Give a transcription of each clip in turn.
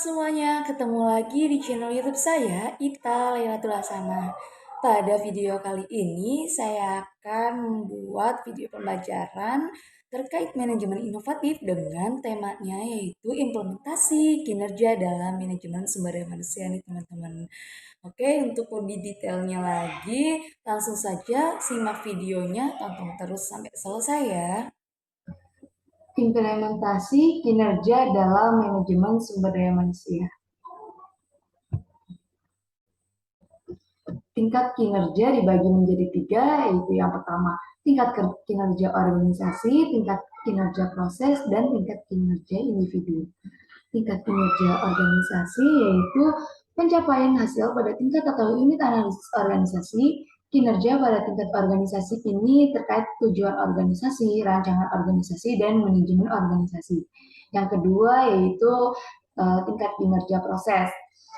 semuanya, ketemu lagi di channel YouTube saya, Ita Lailatul Ahsanah. Pada video kali ini, saya akan membuat video pembelajaran terkait manajemen inovatif dengan temanya yaitu implementasi kinerja dalam manajemen sumber daya manusia nih teman-teman. Oke, untuk lebih detailnya lagi, langsung saja simak videonya, tonton terus sampai selesai ya. Implementasi kinerja dalam manajemen sumber daya manusia. Tingkat kinerja dibagi menjadi tiga, yaitu yang pertama, tingkat kinerja organisasi, tingkat kinerja proses, dan tingkat kinerja individu. Tingkat kinerja organisasi yaitu pencapaian hasil pada tingkat atau unit analisis organisasi. Kinerja pada tingkat organisasi ini terkait tujuan organisasi, rancangan organisasi, dan manajemen organisasi. Yang kedua yaitu tingkat kinerja proses.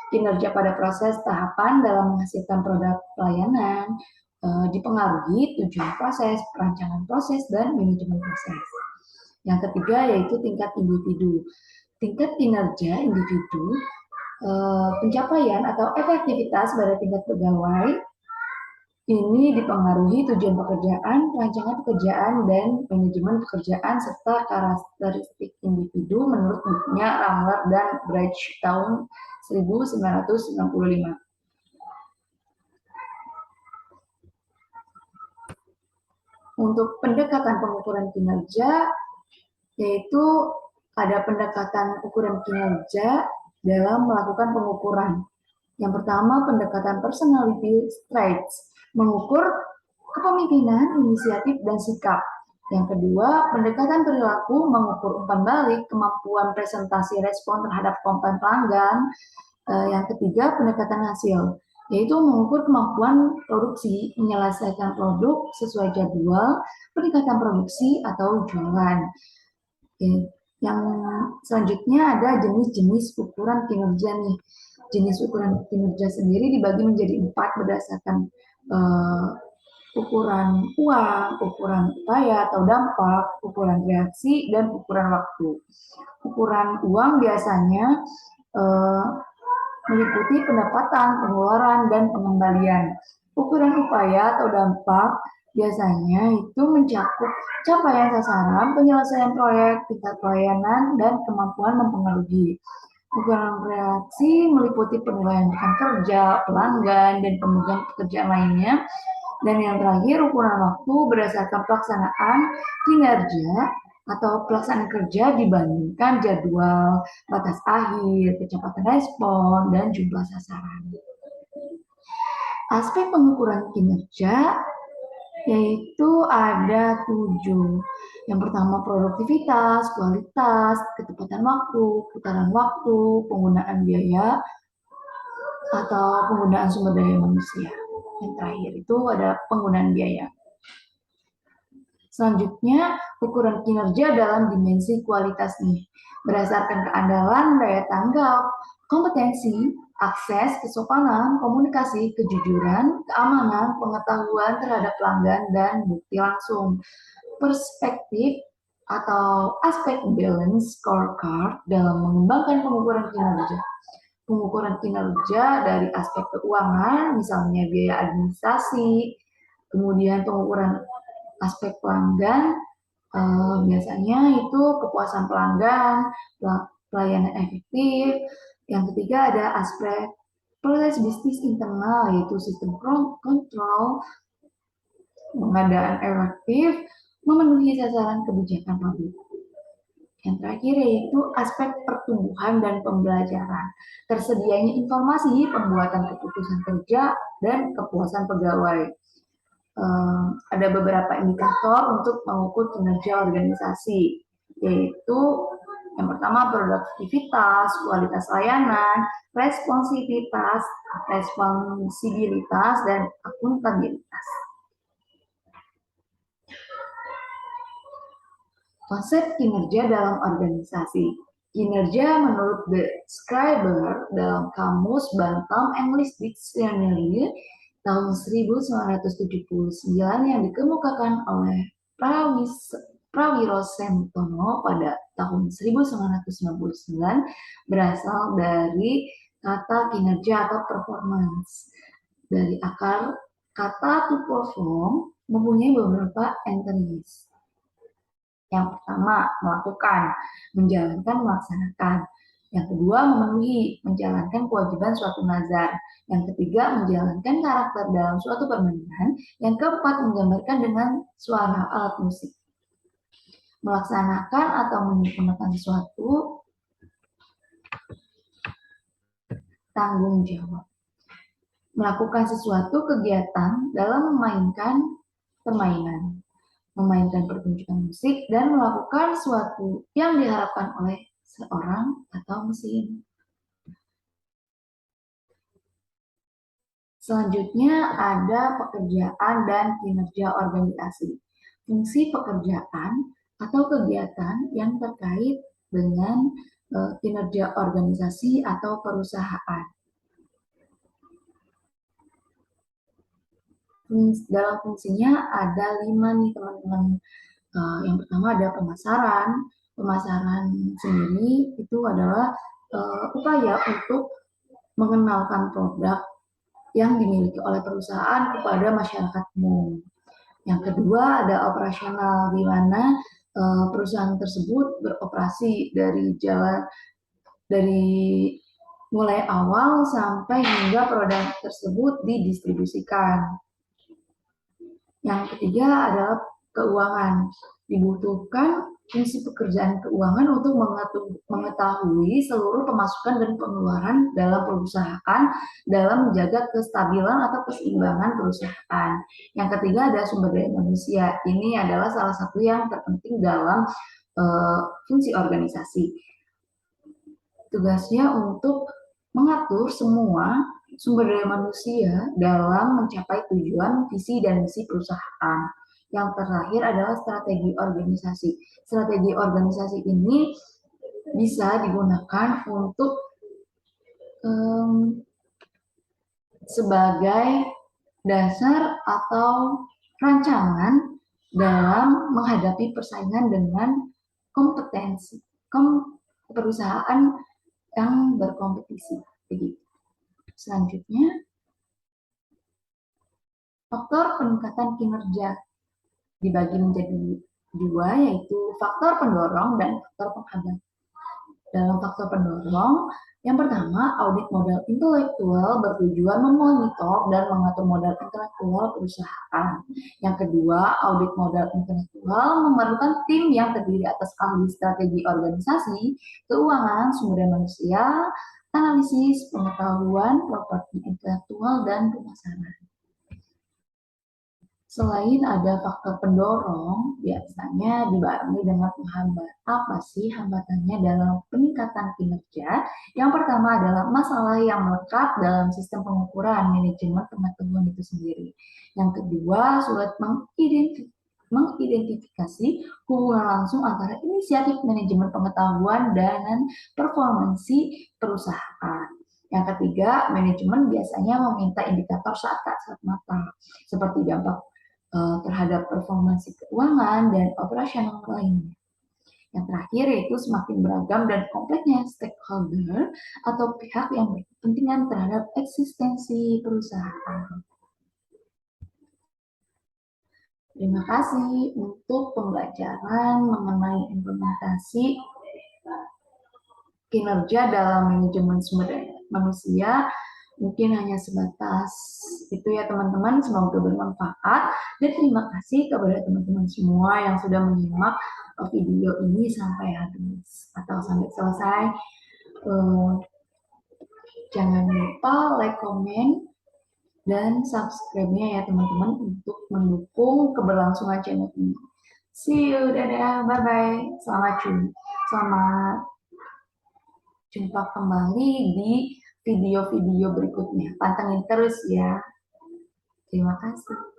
Kinerja pada proses tahapan dalam menghasilkan produk pelayanan dipengaruhi tujuan proses, perancangan proses, dan manajemen proses. Yang ketiga yaitu tingkat individu. Tingkat kinerja individu, pencapaian atau efektivitas pada tingkat pegawai ini dipengaruhi tujuan pekerjaan, rancangan pekerjaan, dan manajemen pekerjaan, serta karakteristik individu menurut bukunya Ramler dan Bright tahun 1995. Untuk pendekatan pengukuran kinerja, yaitu ada pendekatan ukuran kinerja dalam melakukan pengukuran. Yang pertama, pendekatan personality traits, mengukur kepemimpinan, inisiatif, dan sikap. Yang kedua, pendekatan perilaku, mengukur umpan balik, kemampuan presentasi respon terhadap konten pelanggan. Yang ketiga, pendekatan hasil, yaitu mengukur kemampuan produksi, menyelesaikan produk sesuai jadwal, peningkatan produksi, atau jualan. Yang selanjutnya ada jenis-jenis ukuran kinerja nih. Jenis ukuran kinerja sendiri dibagi menjadi 4 berdasarkan ukuran uang, ukuran upaya atau dampak, ukuran reaksi, dan ukuran waktu. Ukuran uang biasanya meliputi pendapatan, pengeluaran, dan pengembalian. Ukuran upaya atau dampak biasanya itu mencakup capaian sasaran, penyelesaian proyek, tingkat pelayanan, dan kemampuan mempengaruhi. Ukuran reaksi meliputi penilaian rekan kerja, pelanggan, dan pemegang pekerjaan lainnya. Dan yang terakhir, ukuran waktu berdasarkan pelaksanaan kinerja atau pelaksanaan kerja dibandingkan jadwal, batas akhir, kecepatan respon, dan jumlah sasaran. Aspek pengukuran kinerja yaitu ada 7. Yang pertama produktivitas, kualitas, ketepatan waktu, putaran waktu, penggunaan biaya, atau penggunaan sumber daya manusia. Yang terakhir itu ada penggunaan biaya. Selanjutnya, ukuran kinerja dalam dimensi kualitas nih. Berdasarkan keandalan, daya tanggap, kompetensi, akses, kesopanan, komunikasi, kejujuran, keamanan, pengetahuan terhadap pelanggan, dan bukti langsung. Perspektif atau aspek balance scorecard dalam mengembangkan pengukuran kinerja. Pengukuran kinerja dari aspek keuangan, misalnya biaya administrasi, kemudian pengukuran aspek pelanggan, biasanya itu kepuasan pelanggan, pelayanan efektif. Yang ketiga ada aspek proses bisnis internal, yaitu sistem kontrol, pengadaan efektif, memenuhi sasaran kebijakan publik. Yang terakhir yaitu aspek pertumbuhan dan pembelajaran, tersedianya informasi, pembuatan keputusan kerja, dan kepuasan pegawai. Ada beberapa indikator untuk mengukur kinerja organisasi, yaitu yang pertama produktivitas, kualitas layanan, responsivitas, responsibilitas, dan akuntabilitas. Konsep kinerja dalam organisasi. Kinerja menurut The Scriber dalam Kamus Bantam English Dictionary tahun 1979 yang dikemukakan oleh Prawiro Sentono pada tahun 1999 berasal dari kata kinerja atau performance. Dari akar kata to perform mempunyai beberapa entities. Yang pertama, melakukan, menjalankan, melaksanakan. Yang kedua, memenuhi, menjalankan kewajiban suatu nazar. Yang ketiga, menjalankan karakter dalam suatu permainan. Yang keempat, menggambarkan dengan suara alat musik. Melaksanakan atau menyempurnakan sesuatu, tanggung jawab. Melakukan sesuatu kegiatan dalam memainkan permainan. Memainkan pertunjukan musik, dan melakukan sesuatu yang diharapkan oleh seorang atau mesin. Selanjutnya ada pekerjaan dan kinerja organisasi. Fungsi pekerjaan atau kegiatan yang terkait dengan kinerja organisasi atau perusahaan. Dalam fungsinya ada 5 nih teman-teman. Yang pertama ada pemasaran. Pemasaran sendiri itu adalah upaya untuk mengenalkan produk yang dimiliki oleh perusahaan kepada masyarakat umum. Yang kedua ada operasional, di mana perusahaan tersebut beroperasi dari mulai awal sampai hingga produk tersebut didistribusikan. Yang ketiga adalah keuangan. Dibutuhkan fungsi pekerjaan keuangan untuk mengetahui seluruh pemasukan dan pengeluaran dalam perusahaan dalam menjaga kestabilan atau keseimbangan perusahaan. Yang ketiga ada sumber daya manusia. Ini adalah salah satu yang terpenting dalam fungsi organisasi. Tugasnya untuk mengatur semua sumber daya manusia dalam mencapai tujuan, visi, dan misi perusahaan. Yang terakhir adalah strategi organisasi. Strategi organisasi ini bisa digunakan untuk sebagai dasar atau rancangan dalam menghadapi persaingan dengan kompetensi perusahaan yang berkompetisi. Jadi, selanjutnya, faktor peningkatan kinerja dibagi menjadi 2, yaitu faktor pendorong dan faktor penghambat. Dalam faktor pendorong, yang pertama, audit modal intelektual bertujuan memonitor dan mengatur modal intelektual perusahaan. Yang kedua, audit modal intelektual memerlukan tim yang terdiri atas ahli strategi organisasi, keuangan, sumber daya manusia, analisis, pengetahuan, properti intelektual, dan pemasaran. Selain ada faktor pendorong, biasanya dibarengi dengan penghambat. Apa sih hambatannya dalam peningkatan kinerja? Yang pertama adalah masalah yang melekat dalam sistem pengukuran manajemen pengetahuan itu sendiri. Yang kedua, sulit mengidentifikasi hubungan langsung antara inisiatif manajemen pengetahuan dan performansi perusahaan. Yang ketiga, manajemen biasanya meminta indikator saat kasat mata, seperti dampak terhadap performansi keuangan dan operasional lainnya. Yang terakhir yaitu semakin beragam dan kompleksnya stakeholder atau pihak yang berkepentingan terhadap eksistensi perusahaan. Terima kasih untuk pembelajaran mengenai implementasi kinerja dalam manajemen sumber daya manusia. Mungkin hanya sebatas itu ya teman-teman, semoga bermanfaat, dan terima kasih kepada teman-teman semua yang sudah menyimak video ini sampai habis atau sampai selesai. Jangan lupa like, komen, dan subscribe-nya ya teman-teman untuk mendukung keberlangsungan channel ini. See you, dadah, bye-bye, selamat jumpa kembali di video-video berikutnya. Pantengin terus ya. Terima kasih.